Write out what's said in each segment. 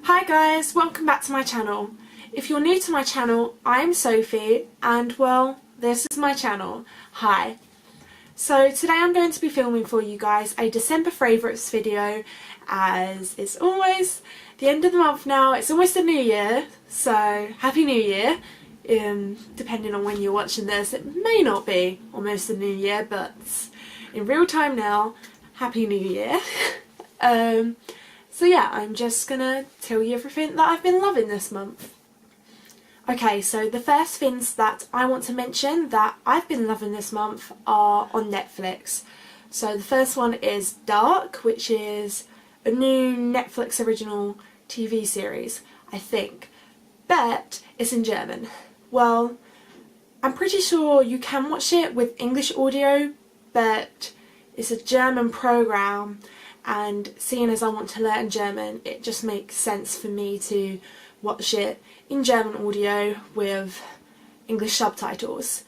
Hi guys, welcome back to my channel. If you're new to my channel, I'm Sophie and well, this is my channel. Hi. So today I'm going to be filming for you guys a December favourites video, as it's almost the end of the month now. It's almost the new year, so Happy New Year. Depending on when you're watching this, it may not be almost the new year, but in real time now, Happy New Year. So yeah, I'm just gonna tell you everything that I've been loving this month. Okay, so the first things that I want to mention that I've been loving this month are on Netflix. So the first one is Dark, which is a new Netflix original TV series, I think, but it's in German. Well, I'm pretty sure you can watch it with English audio, but it's a German program, and seeing as I want to learn German, it just makes sense for me to watch it in German audio with English subtitles.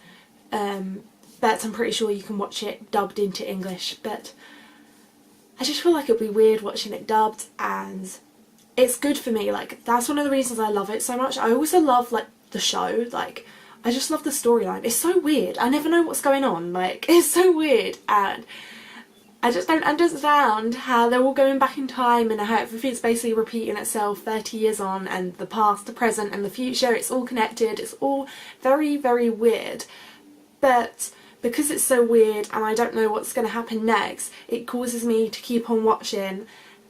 But I'm pretty sure you can watch it dubbed into English, but I just feel like it'd be weird watching it dubbed, and it's good for me. Like, that's one of the reasons I love it so much. I also love, like, the show. Like, I just love the storyline. It's so weird. I never know what's going on. Like, it's so weird, and I just don't understand how they're all going back in time and how everything's basically repeating itself 30 years on, and the past, the present and the future, it's all connected. It's all very, very weird. But because it's so weird and I don't know what's going to happen next, it causes me to keep on watching,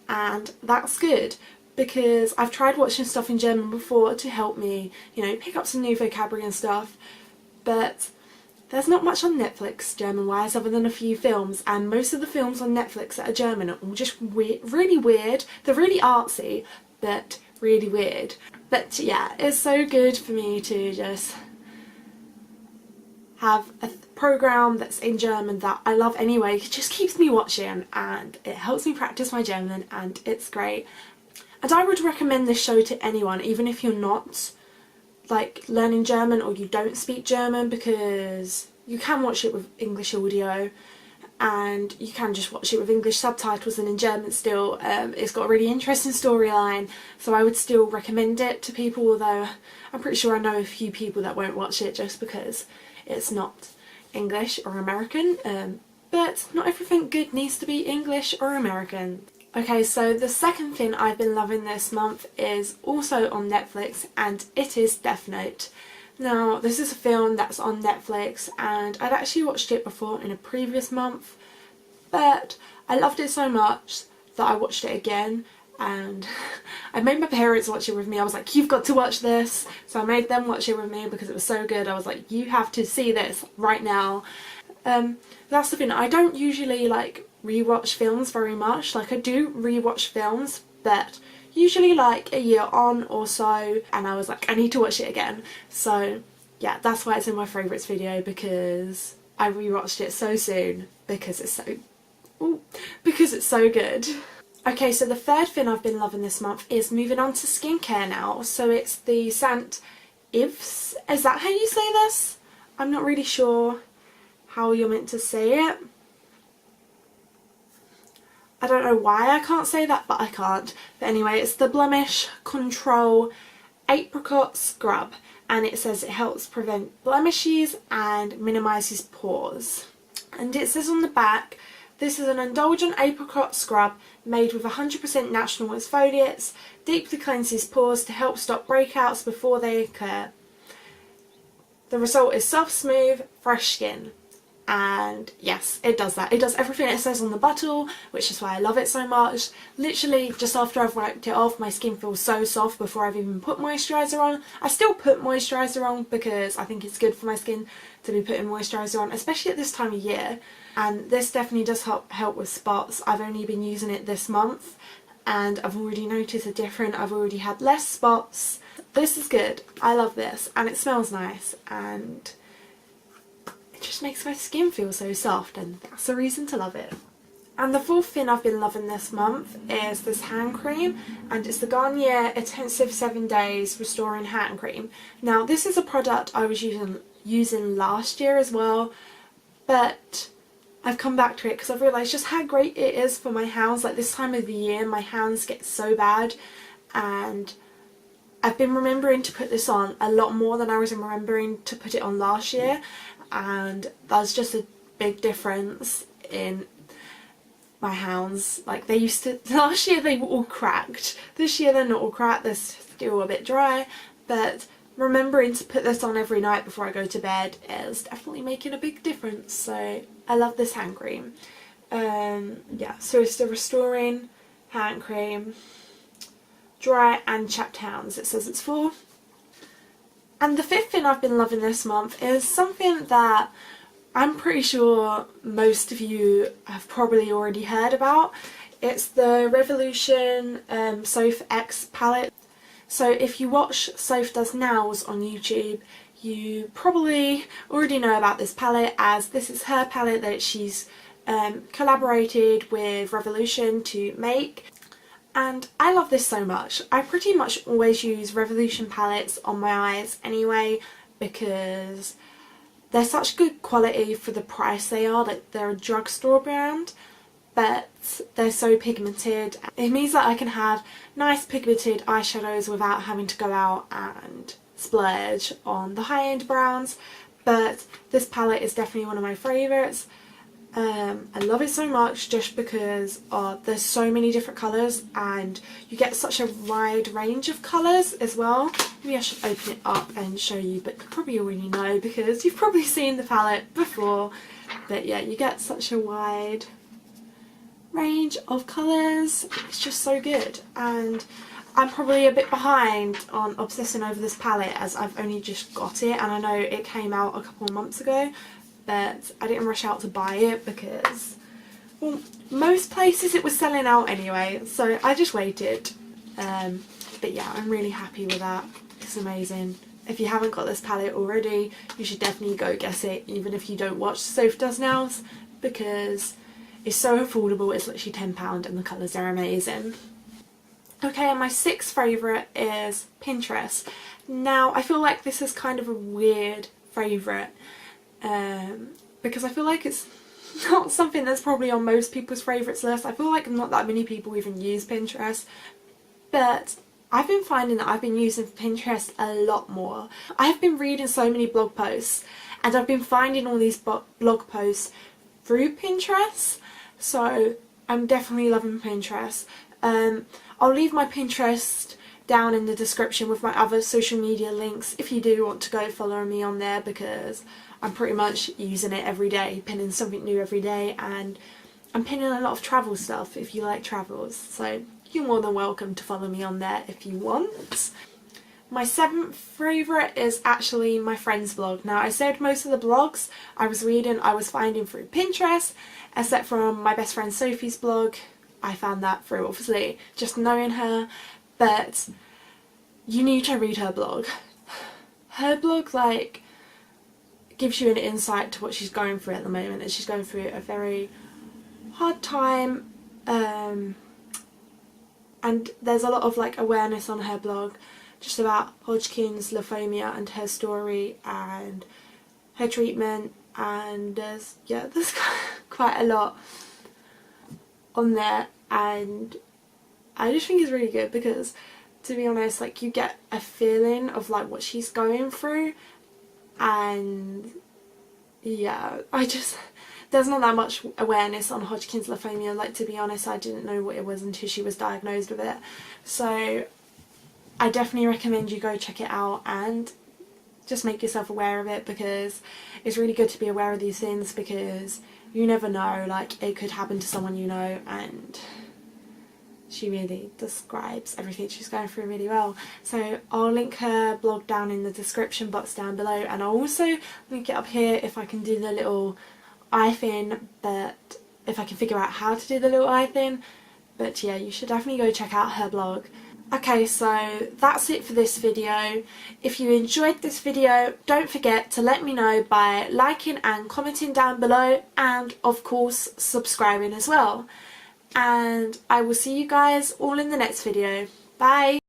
and that's good because I've tried watching stuff in German before to help me, you know, pick up some new vocabulary and stuff, but there's not much on Netflix German-wise other than a few films, and most of the films on Netflix that are German are all just really weird. They're really artsy, but really weird. But yeah, it's so good for me to just have a program that's in German that I love anyway. It just keeps me watching and it helps me practice my German, and it's great. And I would recommend this show to anyone, even if you're not like learning German or you don't speak German, because you can watch it with English audio and you can just watch it with English subtitles and in German still. It's got a really interesting storyline, so I would still recommend it to people, although I'm pretty sure I know a few people that won't watch it just because it's not English or American, but not everything good needs to be English or American. Okay, so the second thing I've been loving this month is also on Netflix, and it is Death Note. Now, this is a film that's on Netflix, and I'd actually watched it before in a previous month, but I loved it so much that I watched it again, and I made my parents watch it with me. I was like, you've got to watch this. So I made them watch it with me because it was so good. I was like, you have to see this right now. That's the thing, I don't usually like rewatch films very much. Like, I do rewatch films, but usually like a year on or so, and I was like, I need to watch it again. So yeah, that's why it's in my favourites video, because I rewatched it so soon because it's so good. Okay, so the third thing I've been loving this month is moving on to skincare now. So it's the scent Ives. Is that how you say this? I'm not really sure how you're meant to say it. I don't know why I can't say that, but I can't. But anyway, it's the Blemish Control Apricot Scrub, and it says it helps prevent blemishes and minimises pores. And it says on the back, this is an indulgent apricot scrub made with 100% natural exfoliates, deeply cleanses pores to help stop breakouts before they occur. The result is soft, smooth, fresh skin. And yes, it does that. It does everything it says on the bottle, which is why I love it so much. Literally, just after I've wiped it off, my skin feels so soft before I've even put moisturiser on. I still put moisturiser on because I think it's good for my skin to be putting moisturiser on, especially at this time of year. And this definitely does help with spots. I've only been using it this month and I've already noticed a difference. I've already had less spots. This is good. I love this, and it smells nice, and it just makes my skin feel so soft, and that's a reason to love it. And the fourth thing I've been loving this month is this hand cream, and it's the Garnier Intensive 7 Days Restoring Hand Cream. Now, this is a product I was using last year as well, but I've come back to it because I've realised just how great it is for my hands. Like, this time of the year my hands get so bad, and I've been remembering to put this on a lot more than I was remembering to put it on last year, and that's just a big difference in my hounds. Like, they used to, last year they were all cracked, this year they're not all cracked, they're still a bit dry, but remembering to put this on every night before I go to bed is definitely making a big difference. So I love this hand cream. Yeah, so it's the Restoring Hand Cream, dry and chapped hounds, it says it's for. And the fifth thing I've been loving this month is something that I'm pretty sure most of you have probably already heard about. It's the Reveloution Soph X palette. So if you watch Soph Does Nails on YouTube, you probably already know about this palette, as this is her palette that she's collaborated with Reveloution to make. And I love this so much. I pretty much always use Reveloution palettes on my eyes anyway, because they're such good quality for the price they are. Like, they're a drugstore brand, but they're so pigmented. It means that I can have nice pigmented eyeshadows without having to go out and splurge on the high-end browns. But this palette is definitely one of my favourites. I love it so much just because there's so many different colours, and you get such a wide range of colours as well. Maybe I should open it up and show you, but you probably already know because you've probably seen the palette before. But yeah, you get such a wide range of colours. It's just so good, and I'm probably a bit behind on obsessing over this palette as I've only just got it, and I know it came out a couple of months ago, but I didn't rush out to buy it because, well, most places it was selling out anyway, so I just waited. But yeah, I'm really happy with that. It's amazing. If you haven't got this palette already, you should definitely go get it, even if you don't watch Soph Does Nails, because it's so affordable. It's literally £10 and the colours are amazing. Okay, and my sixth favourite is Pinterest. Now, I feel like this is kind of a weird favourite, because I feel like it's not something that's probably on most people's favourites list. I feel like not that many people even use Pinterest, but I've been finding that I've been using Pinterest a lot more. I've been reading so many blog posts, and I've been finding all these blog posts through Pinterest, so I'm definitely loving Pinterest. I'll leave my Pinterest down in the description with my other social media links if you do want to go follow me on there, because I'm pretty much using it every day, pinning something new every day, and I'm pinning a lot of travel stuff if you like travels, so you're more than welcome to follow me on there if you want. My seventh favourite is actually my friend's blog. Now, I said most of the blogs I was reading I was finding through Pinterest, except from my best friend Sophie's blog. I found that through, obviously, just knowing her, but you need to read her blog. Her blog, like, gives you an insight to what she's going through at the moment, and she's going through a very hard time, and there's a lot of, like, awareness on her blog just about Hodgkin's lymphoma and her story and her treatment, and there's quite a lot on there, and I just think it's really good because, to be honest, like, you get a feeling of like what she's going through, and yeah, there's not that much awareness on Hodgkin's lymphoma. Like, to be honest, I didn't know what it was until she was diagnosed with it, so I definitely recommend you go check it out and just make yourself aware of it, because it's really good to be aware of these things, because you never know, like, it could happen to someone you know, and she really describes everything she's going through really well. So I'll link her blog down in the description box down below, and I'll also link it up here if I can do the little eye thing, but if I can figure out how to do the little eye thing. But yeah, you should definitely go check out her blog. Okay, so that's it for this video. If you enjoyed this video, don't forget to let me know by liking and commenting down below, and of course subscribing as well. And I will see you guys all in the next video. Bye!